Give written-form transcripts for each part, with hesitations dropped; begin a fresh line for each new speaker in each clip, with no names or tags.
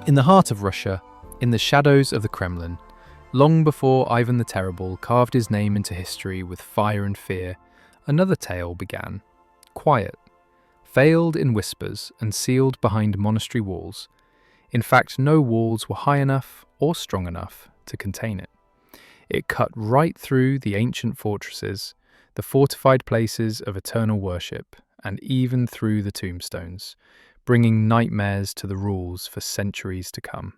In the heart of Russia, in the shadows of the Kremlin, long before Ivan the Terrible carved his name into history with fire and fear, another tale began. Quiet, veiled in whispers and sealed behind monastery walls. In fact, no walls were high enough or strong enough to contain it. It cut right through the ancient fortresses, the fortified places of eternal worship, and even through the tombstones, bringing nightmares to the rules for centuries to come.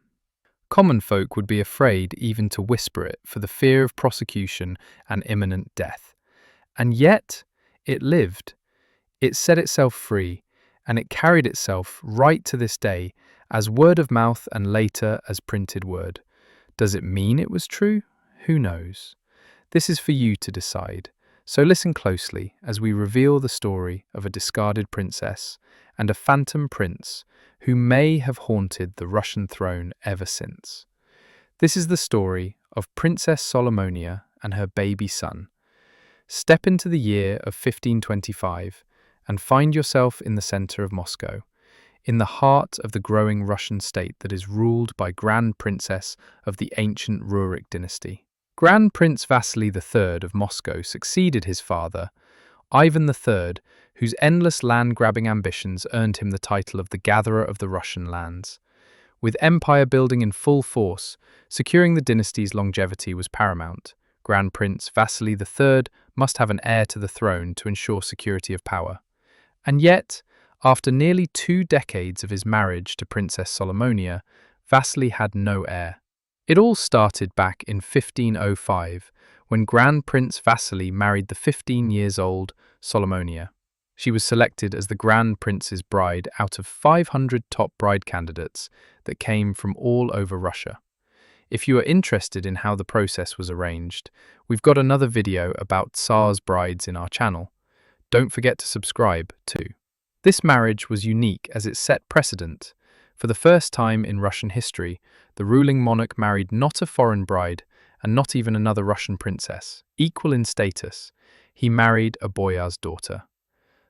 Common folk would be afraid even to whisper it for the fear of prosecution and imminent death. And yet, it lived. It set itself free, and it carried itself right to this day as word of mouth and later as printed word. Does it mean it was true? Who knows? This is for you to decide. So listen closely as we reveal the story of a discarded princess and a phantom prince who may have haunted the Russian throne ever since. This is the story of Princess Solomonia and her baby son. Step into the year of 1525 and find yourself in the center of Moscow, in the heart of the growing Russian state that is ruled by Grand Princess of the ancient Rurik dynasty. Grand Prince Vasily III of Moscow succeeded his father, Ivan III, whose endless land-grabbing ambitions earned him the title of the Gatherer of the Russian lands. With empire building in full force, securing the dynasty's longevity was paramount. Grand Prince Vasily III must have an heir to the throne to ensure security of power. And yet, after nearly 2 decades of his marriage to Princess Solomonia, Vasily had no heir. It all started back in 1505, when Grand Prince Vasily married the 15-year-old Solomonia. She was selected as the Grand Prince's bride out of 500 top bride candidates that came from all over Russia. If you are interested in how the process was arranged, we've got another video about Tsar's brides in our channel. Don't forget to subscribe too. This marriage was unique as it set precedent. For the first time in Russian history, the ruling monarch married not a foreign bride and not even another Russian princess. Equal in status, he married a boyar's daughter.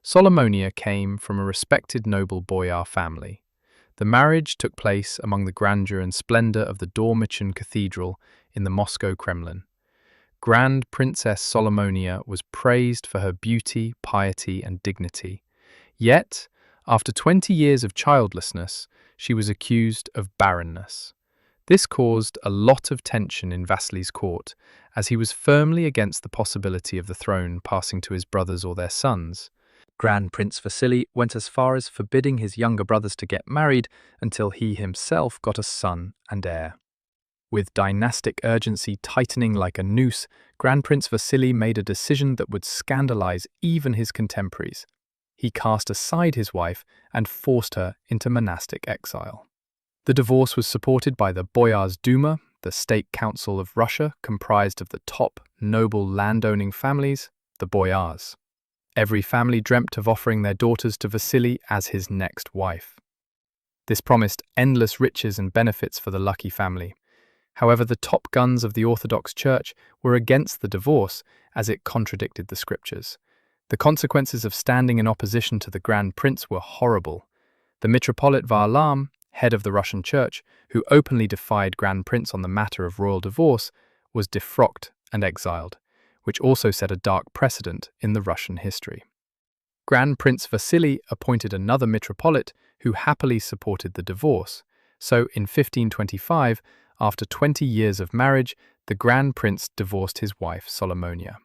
Solomonia came from a respected noble boyar family. The marriage took place among the grandeur and splendor of the Dormichan Cathedral in the Moscow Kremlin. Grand Princess Solomonia was praised for her beauty, piety, and dignity. Yet, after 20 years of childlessness, she was accused of barrenness. This caused a lot of tension in Vasily's court, as he was firmly against the possibility of the throne passing to his brothers or their sons. Grand Prince Vasily went as far as forbidding his younger brothers to get married until he himself got a son and heir. With dynastic urgency tightening like a noose, Grand Prince Vasily made a decision that would scandalize even his contemporaries. He cast aside his wife and forced her into monastic exile. The divorce was supported by the Boyars' Duma, the state council of Russia comprised of the top noble landowning families, the Boyars. Every family dreamt of offering their daughters to Vasily as his next wife. This promised endless riches and benefits for the lucky family. However, the top guns of the Orthodox Church were against the divorce as it contradicted the scriptures. The consequences of standing in opposition to the Grand Prince were horrible. The Metropolitan Varlam, head of the Russian Church, who openly defied Grand Prince on the matter of royal divorce, was defrocked and exiled, which also set a dark precedent in the Russian history. Grand Prince Vasily appointed another metropolite who happily supported the divorce. So, in 1525, after 20 years of marriage, the Grand Prince divorced his wife Solomonia.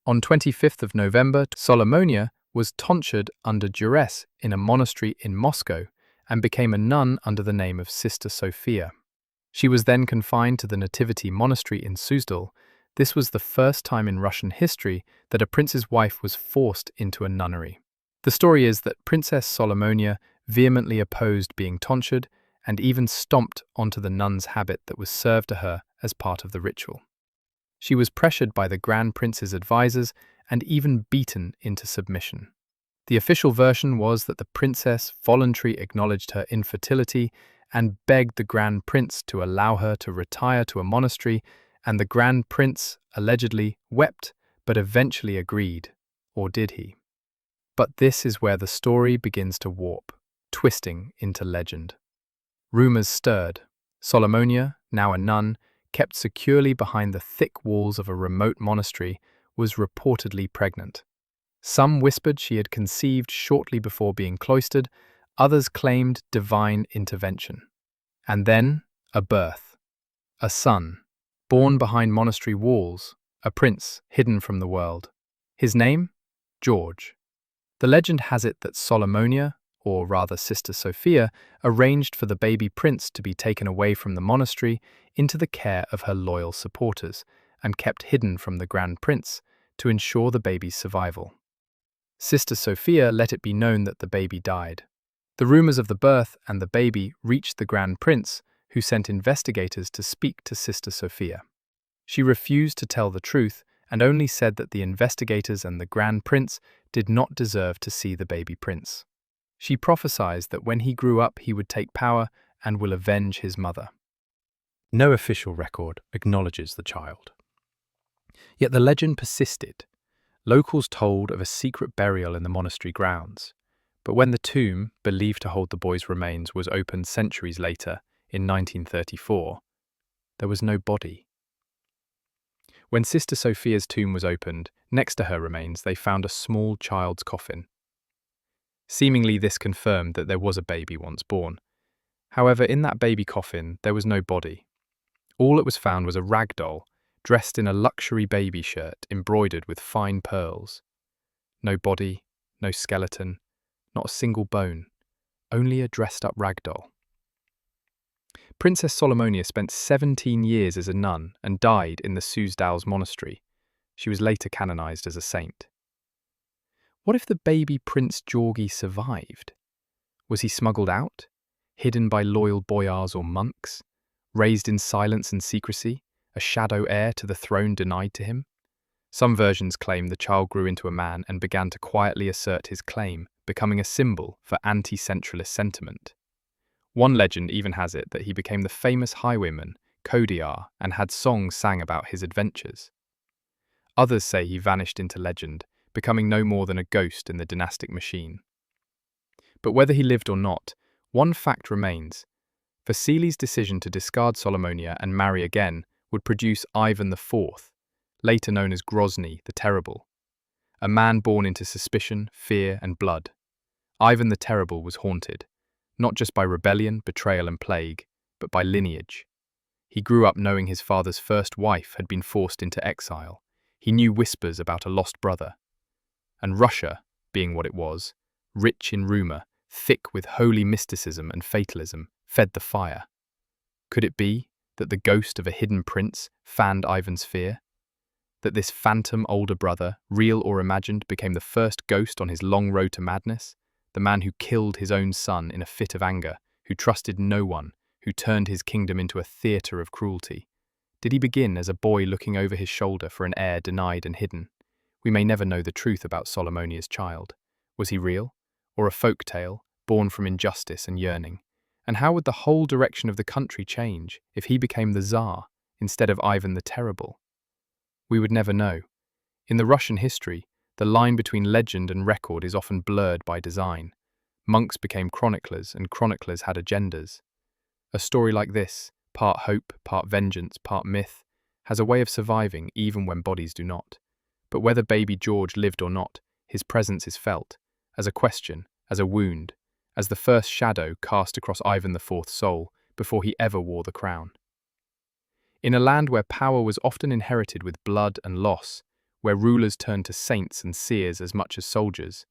On 25th of November, Solomonia was tonsured under duress in a monastery in Moscow and became a nun under the name of Sister Sophia. She was then confined to the Nativity Monastery in Suzdal. This was the first time in Russian history that a prince's wife was forced into a nunnery. The story is that Princess Solomonia vehemently opposed being tonsured and even stomped onto the nun's habit that was served to her as part of the ritual. She was pressured by the Grand Prince's advisors and even beaten into submission. The official version was that the princess voluntarily acknowledged her infertility and begged the Grand Prince to allow her to retire to a monastery, and the Grand Prince allegedly wept but eventually agreed. Or did he? But this is where the story begins to warp, twisting into legend. Rumours stirred. Solomonia, now a nun, kept securely behind the thick walls of a remote monastery, was reportedly pregnant. Some whispered she had conceived shortly before being cloistered, others claimed divine intervention. And then, a birth. A son, born behind monastery walls, a prince hidden from the world. His name? George. The legend has it that Solomonia, or rather Sister Sophia, arranged for the baby prince to be taken away from the monastery into the care of her loyal supporters and kept hidden from the Grand Prince to ensure the baby's survival. Sister Sophia let it be known that the baby died. The rumours of the birth and the baby reached the Grand Prince, who sent investigators to speak to Sister Sophia. She refused to tell the truth and only said that the investigators and the Grand Prince did not deserve to see the baby prince. She prophesied that when he grew up he would take power and will avenge his mother. No official record acknowledges the child. Yet the legend persisted. Locals told of a secret burial in the monastery grounds, but when the tomb, believed to hold the boy's remains, was opened centuries later, in 1934, there was no body. When Sister Sophia's tomb was opened, next to her remains they found a small child's coffin. Seemingly this confirmed that there was a baby once born. However, in that baby coffin there was no body. All that was found was a rag doll, dressed in a luxury baby shirt embroidered with fine pearls. No body, no skeleton, not a single bone, only a dressed-up rag doll. Princess Solomonia spent 17 years as a nun and died in the Suzdal's monastery. She was later canonized as a saint. What if the baby Prince Georgi survived? Was he smuggled out, hidden by loyal boyars or monks, raised in silence and secrecy, a shadow heir to the throne denied to him? Some versions claim the child grew into a man and began to quietly assert his claim, becoming a symbol for anti-centralist sentiment. One legend even has it that he became the famous highwayman, Kodiar, and had songs sang about his adventures. Others say he vanished into legend, becoming no more than a ghost in the dynastic machine. But whether he lived or not, one fact remains. Vasily's decision to discard Solomonia and marry again would produce Ivan IV, later known as Grozny the Terrible, a man born into suspicion, fear, and blood. Ivan the Terrible was haunted, not just by rebellion, betrayal, and plague, but by lineage. He grew up knowing his father's first wife had been forced into exile. He knew whispers about a lost brother. And Russia, being what it was, rich in rumour, thick with holy mysticism and fatalism, fed the fire. Could it be that the ghost of a hidden prince fanned Ivan's fear? That this phantom older brother, real or imagined, became the first ghost on his long road to madness? The man who killed his own son in a fit of anger, who trusted no one, who turned his kingdom into a theatre of cruelty. Did he begin as a boy looking over his shoulder for an heir denied and hidden? We may never know the truth about Solomonia's child. Was he real, or a folk tale, born from injustice and yearning? And how would the whole direction of the country change if he became the Tsar instead of Ivan the Terrible? We would never know. In the Russian history, the line between legend and record is often blurred by design. Monks became chroniclers, and chroniclers had agendas. A story like this, part hope, part vengeance, part myth, has a way of surviving even when bodies do not. But whether baby George lived or not, his presence is felt, as a question, as a wound, as the first shadow cast across Ivan IV's soul before he ever wore the crown. In a land where power was often inherited with blood and loss, where rulers turned to saints and seers as much as soldiers,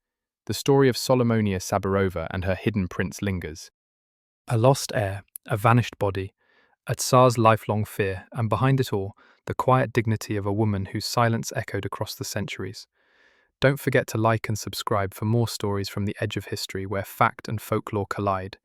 the story of Solomonia Saburova and her hidden prince lingers. A lost heir, a vanished body, a Tsar's lifelong fear, and behind it all, the quiet dignity of a woman whose silence echoed across the centuries. Don't forget to like and subscribe for more stories from the edge of history where fact and folklore collide.